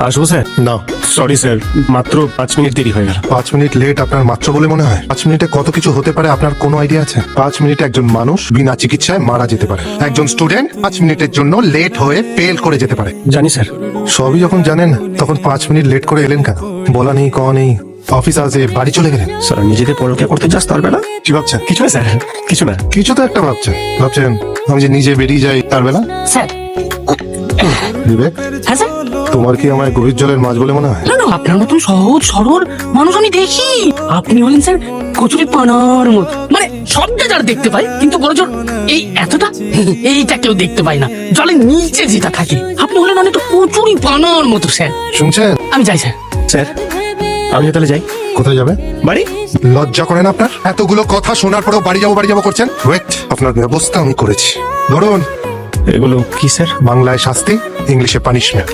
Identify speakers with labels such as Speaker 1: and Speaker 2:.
Speaker 1: আসবো স্যার?
Speaker 2: না,
Speaker 1: sorry sir, মাত্র 5 মিনিট দেরি হয়ে গেল।
Speaker 2: 5 মিনিট লেট আপনার মাত্র বলে মনে হয়? 5 মিনিটে কত কিছু হতে পারে আপনার কোনো আইডিয়া আছে? 5 মিনিটে একজন মানুষ বিনা চিকিৎসায় মারা যেতে পারে। একজন স্টুডেন্ট 5 মিনিটের জন্য লেট হয়ে ফেল করে যেতে পারে।
Speaker 1: জানি স্যার।
Speaker 2: সবই যখন জানেন তখন 5 মিনিট লেট করে এলেন কেন? বলা নেই, ক নেই, অফিস আজে বাড়ি চলে গেলেন।
Speaker 1: স্যার নিজেকে পরকিয়া করতে যাস তার বেলা?
Speaker 2: কি ভাবছেন?
Speaker 1: কিছু না স্যার, কিছু না।
Speaker 2: কিছু তো একটা ভাবছেন আমি যে নিজে বেরিয়ে যাই তার বেলা।
Speaker 3: স্যার।
Speaker 2: বিবেক,
Speaker 3: হ্যাঁ স্যার।
Speaker 2: তোমার কি আমায় গভীর জলের মাছ বলে মনে হয়?
Speaker 3: না না, আপনার মতন সহজ সরল মানুষ আমি দেখি। আপনি হলেন স্যার কচুরি পানার মতো, মানে সবটা যারা দেখতে পায়, কিন্তু বড়জোর এই এতটা এইটা কেউ দেখতে পায় না, জলের নিচে যেটা থাকে। আপনি হলেন অনেকটা কচুরি পানার মতো স্যার।
Speaker 2: শুনছেন?
Speaker 3: আমি যাই স্যার।
Speaker 1: স্যার আমি তাহলে যাই।
Speaker 2: কোথায় যাবে?
Speaker 1: বাড়ি।
Speaker 2: লজ্জা করেন আপনার? এতগুলো কথা শোনার পরেও বাড়ি যাবো করছেন? ওয়েট, আপনার ব্যবস্থা আমি করেছি। ধরুন,
Speaker 1: এগুলো কি স্যার?
Speaker 2: বাংলায় শাস্তি, ইংলিশে পানিশমেন্ট।